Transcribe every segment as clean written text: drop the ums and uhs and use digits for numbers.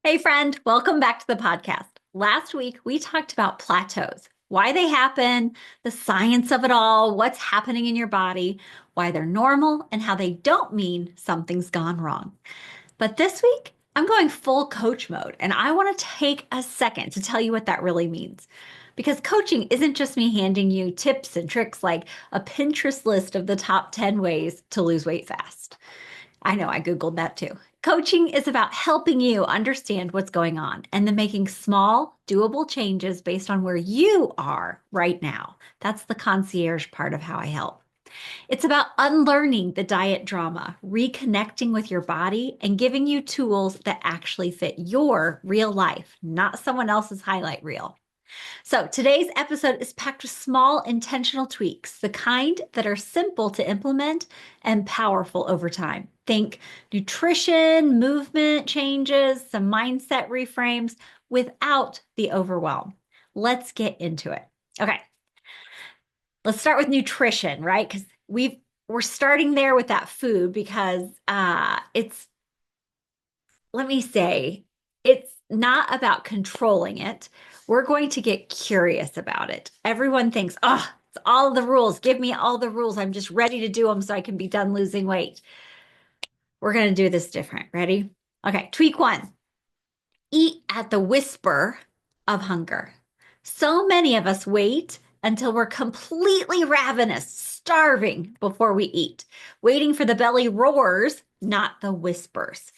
Hey, friend, welcome back to the podcast. Last week, we talked about plateaus, why they happen, the science of it all, what's happening in your body, why they're normal, and how they don't mean something's gone wrong. But this week, I'm going full coach mode, and I want to take a second to tell you what that really means. Because coaching isn't just me handing you tips and tricks like a Pinterest list of the top 10 ways to lose weight fast. I know I Googled that too. Coaching is about helping you understand what's going on and then making small, doable changes based on where you are right now. That's the concierge part of how I help. It's about unlearning the diet drama, reconnecting with your body, and giving you tools that actually fit your real life, not someone else's highlight reel. So today's episode is packed with small intentional tweaks, the kind that are simple to implement and powerful over time. Think nutrition, movement changes, some mindset reframes without the overwhelm. Let's get into it. Okay, let's start with nutrition, right? Because we're starting there with that food because it's let me say, it's not about controlling it. We're going to get curious about it. Everyone thinks, oh, it's all the rules. Give me all the rules. I'm just ready to do them so I can be done losing weight. We're going to do this different. Ready? Okay, tweak one. Eat at the whisper of hunger. So many of us wait until we're completely ravenous, starving before we eat, waiting for the belly roars, not the whispers.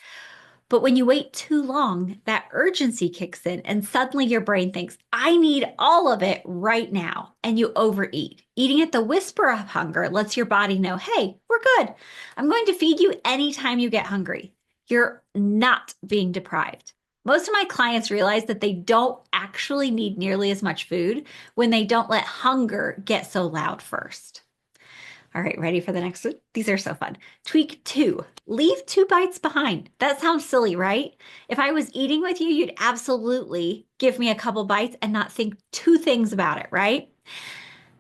But when you wait too long, that urgency kicks in, and suddenly your brain thinks, I need all of it right now. And you overeat. Eating at the whisper of hunger lets your body know, hey, we're good. I'm going to feed you anytime you get hungry. You're not being deprived. Most of my clients realize that they don't actually need nearly as much food when they don't let hunger get so loud first. All right, ready for the next one? These are so fun. Tweak two, leave two bites behind. That sounds silly, right? If I was eating with you, you'd absolutely give me a couple bites and not think two things about it, right?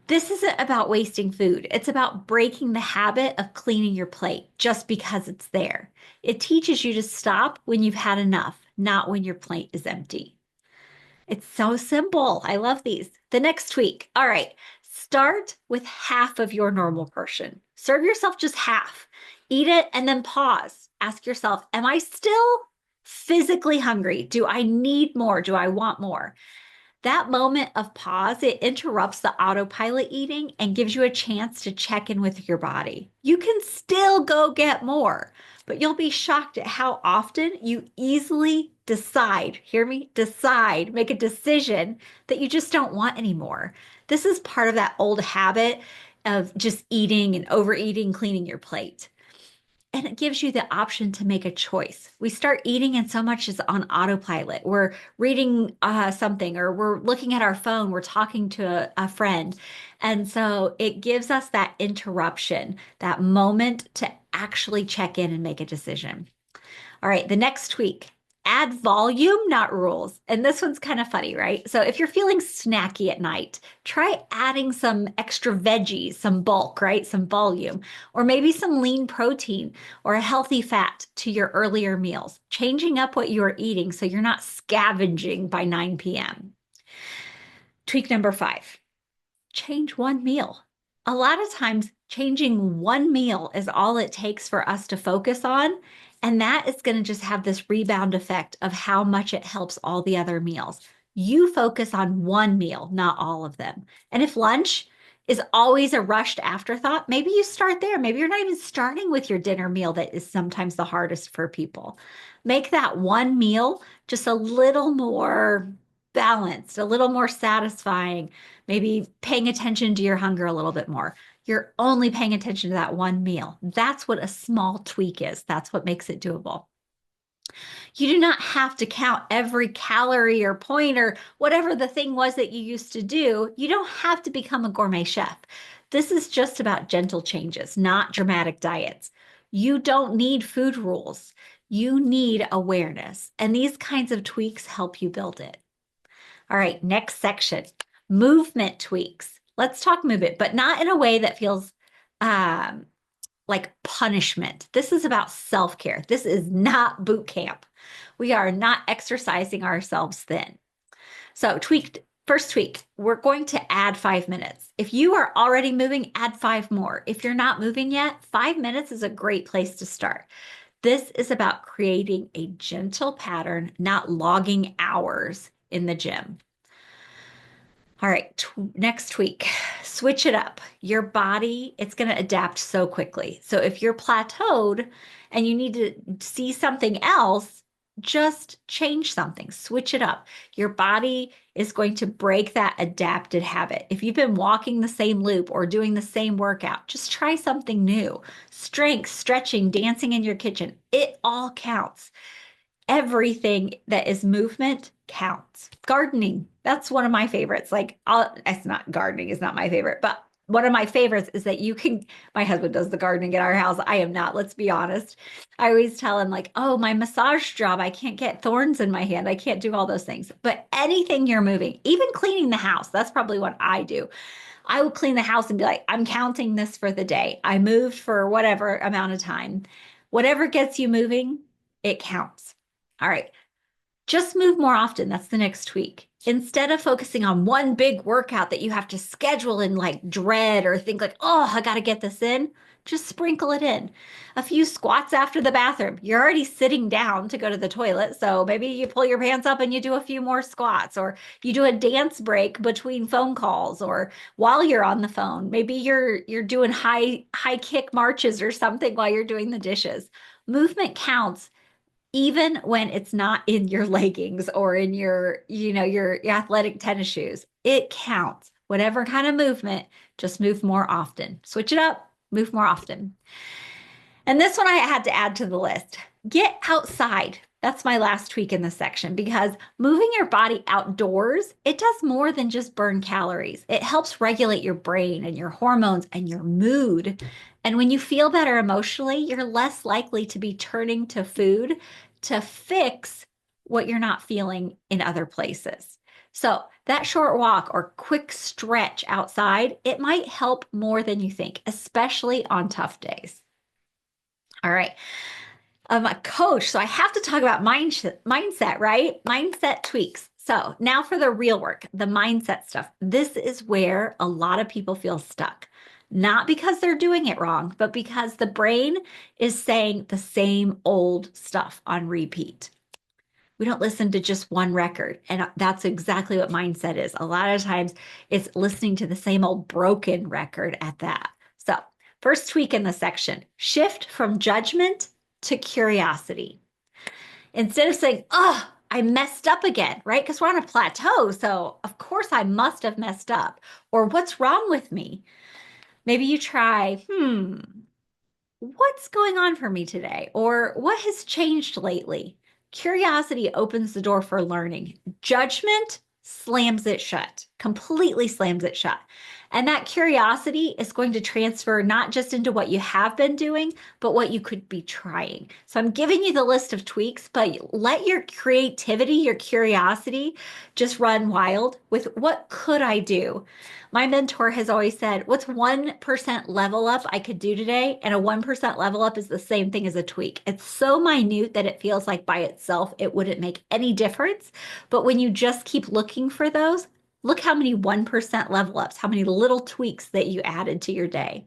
This isn't about wasting food. It's about breaking the habit of cleaning your plate just because it's there. It teaches you to stop when you've had enough, not when your plate is empty. It's so simple. I love these. The next tweak. All right. Start with half of your normal portion. Serve yourself just half. Eat it and then pause. Ask yourself, am I still physically hungry? Do I need more? Do I want more? That moment of pause, it interrupts the autopilot eating and gives you a chance to check in with your body. You can still go get more, but you'll be shocked at how often you easily decide, hear me, decide, make a decision that you just don't want anymore. This is part of that old habit of just eating and overeating, cleaning your plate. And it gives you the option to make a choice. We start eating and so much is on autopilot. We're reading something or we're looking at our phone, we're talking to a friend. And so it gives us that interruption, that moment to actually check in and make a decision. All right, the next tweak. Add volume, not rules. And this one's kind of funny, right? So if you're feeling snacky at night, try adding some extra veggies, some bulk, right? Some volume, or maybe some lean protein or a healthy fat to your earlier meals, changing up what you are eating so you're not scavenging by 9 p.m. Tweak number five, change one meal. A lot of times, changing one meal is all it takes for us to focus on. And that is going to just have this rebound effect of how much it helps all the other meals. You focus on one meal, not all of them. And if lunch is always a rushed afterthought, maybe you start there. Maybe you're not even starting with your dinner meal that is sometimes the hardest for people. Make that one meal just a little more balanced, a little more satisfying, maybe paying attention to your hunger a little bit more. You're only paying attention to that one meal. That's what a small tweak is. That's what makes it doable. You do not have to count every calorie or point or whatever the thing was that you used to do. You don't have to become a gourmet chef. This is just about gentle changes, not dramatic diets. You don't need food rules. You need awareness. And these kinds of tweaks help you build it. All right, next section, movement tweaks. Let's talk movement, but not in a way that feels like punishment. This is about self-care. This is not boot camp. We are not exercising ourselves thin. So, first tweak, we're going to add 5 minutes. If you are already moving, add five more. If you're not moving yet, 5 minutes is a great place to start. This is about creating a gentle pattern, not logging hours in the gym. All right, next tweak, switch it up. Your body, it's going to adapt so quickly. So if you're plateaued and you need to see something else, just change something, switch it up. Your body is going to break that adapted habit. If you've been walking the same loop or doing the same workout, just try something new. Strength, stretching, dancing in your kitchen, it all counts. Everything that is movement counts. Gardening, that's one of my favorites. It's not gardening is not my favorite, but one of my favorites is that my husband does the gardening at our house. I am not, let's be honest. I always tell him like, oh, my massage job, I can't get thorns in my hand. I can't do all those things. But anything you're moving, even cleaning the house, that's probably what I do. I will clean the house and be like, I'm counting this for the day. I moved for whatever amount of time. Whatever gets you moving, it counts. All right. Just move more often. That's the next tweak. Instead of focusing on one big workout that you have to schedule and like dread or think like, oh, I got to get this in, just sprinkle it in. A few squats after the bathroom. You're already sitting down to go to the toilet. So maybe you pull your pants up and you do a few more squats, or you do a dance break between phone calls or while you're on the phone. Maybe you're doing high kick marches or something while you're doing the dishes. Movement counts even when it's not in your leggings or in your athletic tennis shoes. It counts. Whatever kind of movement, just move more often. Switch it up, move more often. And this one I had to add to the list. Get outside. That's my last tweak in this section because moving your body outdoors, it does more than just burn calories. It helps regulate your brain and your hormones and your mood. And when you feel better emotionally, you're less likely to be turning to food to fix what you're not feeling in other places. So that short walk or quick stretch outside, it might help more than you think, especially on tough days. All right. I'm a coach, so I have to talk about mindset, right? Mindset tweaks. So now for the real work, the mindset stuff. This is where a lot of people feel stuck. Not because they're doing it wrong, but because the brain is saying the same old stuff on repeat. We don't listen to just one record. And that's exactly what mindset is. A lot of times it's listening to the same old broken record at that. So, first tweak in the section, shift from judgment to curiosity. Instead of saying, oh, I messed up again, right? Because we're on a plateau. So, of course, I must have messed up. Or what's wrong with me? Maybe you try, what's going on for me today? Or what has changed lately? Curiosity opens the door for learning. Judgment slams it shut, completely slams it shut. And that curiosity is going to transfer not just into what you have been doing, but what you could be trying. So I'm giving you the list of tweaks, but let your creativity, your curiosity just run wild with what could I do? My mentor has always said, what's 1% level up I could do today? And a 1% level up is the same thing as a tweak. It's so minute that it feels like by itself it wouldn't make any difference. But when you just keep looking for those, look how many 1% level ups, how many little tweaks that you added to your day.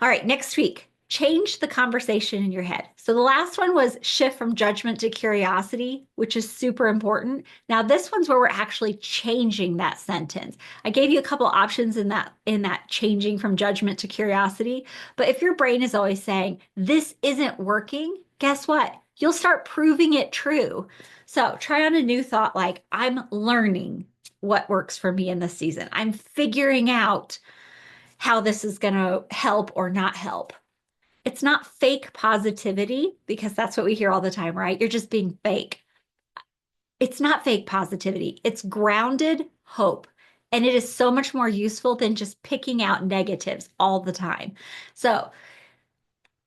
All right, next tweak. Change the conversation in your head. So the last one was shift from judgment to curiosity, which is super important. Now this one's where we're actually changing that sentence. I gave you a couple options in that changing from judgment to curiosity, but if your brain is always saying this isn't working, guess what? You'll start proving it true. So try on a new thought like I'm learning what works for me in this season. I'm figuring out how this is going to help or not help. It's not fake positivity because that's what we hear all the time, right? You're just being fake. It's not fake positivity. It's grounded hope. And it is so much more useful than just picking out negatives all the time. So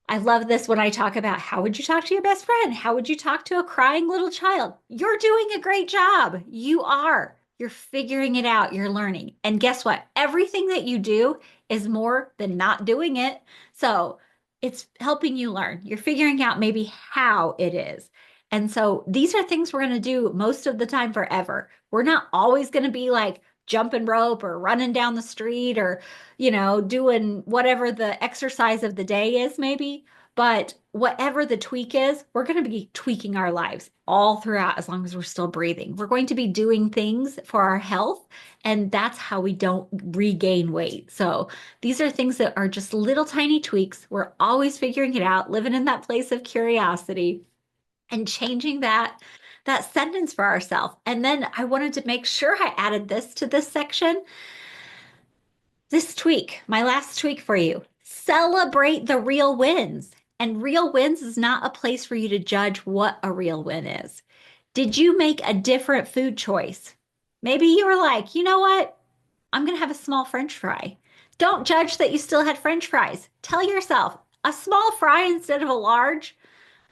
I love this when I talk about how would you talk to your best friend? How would you talk to a crying little child? You're doing a great job. You are. You're figuring it out. You're learning. And guess what? Everything that you do is more than not doing it. So it's helping you learn. You're figuring out maybe how it is. And so these are things we're going to do most of the time forever. We're not always going to be like jumping rope or running down the street or, doing whatever the exercise of the day is, maybe. But whatever the tweak is, we're going to be tweaking our lives all throughout as long as we're still breathing. We're going to be doing things for our health, and that's how we don't regain weight. So these are things that are just little tiny tweaks. We're always figuring it out, living in that place of curiosity and changing that sentence for ourselves. And then I wanted to make sure I added this to this section. This tweak, my last tweak for you. Celebrate the real wins. And real wins is not a place for you to judge what a real win is. Did you make a different food choice? Maybe you were like, you know what? I'm going to have a small French fry. Don't judge that you still had French fries. Tell yourself, a small fry instead of a large.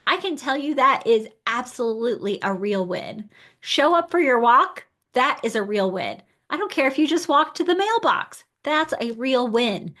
I can tell you that is absolutely a real win. Show up for your walk. That is a real win. I don't care if you just walk to the mailbox. That's a real win.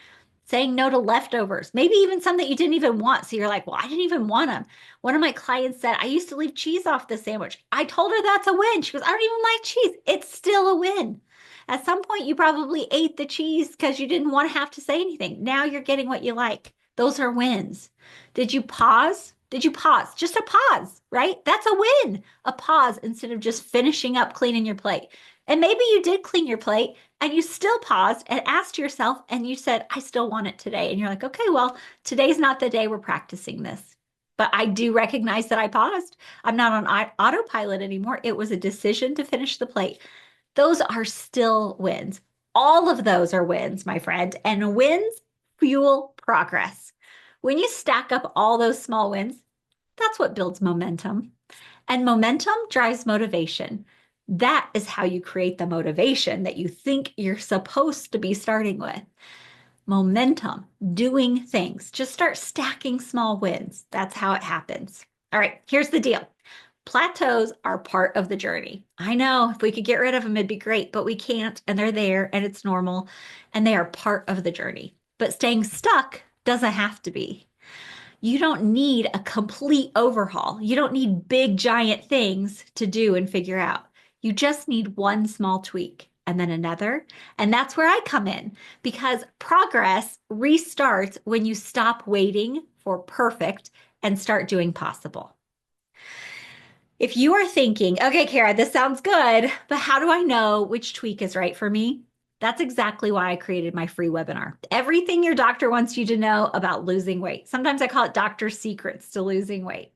Saying no to leftovers, maybe even some that you didn't even want. So you're like, well, I didn't even want them. One of my clients said, I used to leave cheese off the sandwich. I told her that's a win. She goes, I don't even like cheese. It's still a win. At some point, you probably ate the cheese because you didn't want to have to say anything. Now you're getting what you like. Those are wins. Did you pause? Did you pause? Just a pause, right? That's a win. A pause instead of just finishing up cleaning your plate. And maybe you did clean your plate and you still paused and asked yourself and you said, I still want it today. And you're like, okay, well, today's not the day we're practicing this. But I do recognize that I paused. I'm not on autopilot anymore. It was a decision to finish the plate. Those are still wins. All of those are wins, my friend. And wins fuel progress. When you stack up all those small wins, that's what builds momentum. And momentum drives motivation. That is how you create the motivation that you think you're supposed to be starting with. Momentum, doing things. Just start stacking small wins. That's how it happens. All right, here's the deal. Plateaus are part of the journey. I know if we could get rid of them, it'd be great, but we can't, and they're there, and it's normal, and they are part of the journey. But staying stuck doesn't have to be. You don't need a complete overhaul. You don't need big, giant things to do and figure out. You just need one small tweak and then another. And that's where I come in because progress restarts when you stop waiting for perfect and start doing possible. If you are thinking, okay, Kara, this sounds good, but how do I know which tweak is right for me? That's exactly why I created my free webinar. Everything your doctor wants you to know about losing weight. Sometimes I call it doctor secrets to losing weight.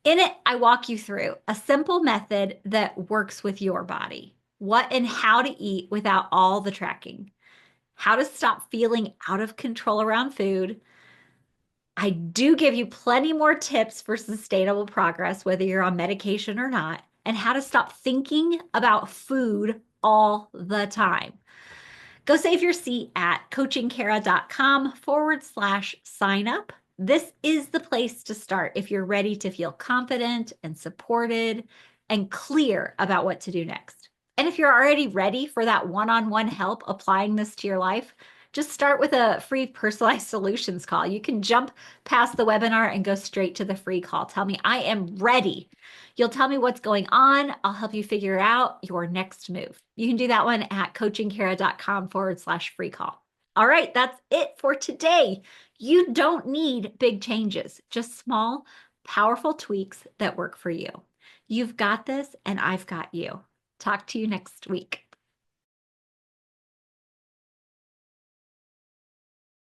In it, I walk you through a simple method that works with your body. What and how to eat without all the tracking. How to stop feeling out of control around food. I do give you plenty more tips for sustainable progress, whether you're on medication or not, and how to stop thinking about food all the time. Go save your seat at coachingkara.com/sign up. This is the place to start if you're ready to feel confident and supported and clear about what to do next. And if you're already ready for that one-on-one help applying this to your life, just start with a free personalized solutions call. You can jump past the webinar and go straight to the free call. Tell me, I am ready. You'll tell me what's going on. I'll help you figure out your next move. You can do that one at coachingkara.com/free call. All right, that's it for today. You don't need big changes, just small, powerful tweaks that work for you. You've got this, and I've got you. Talk to you next week.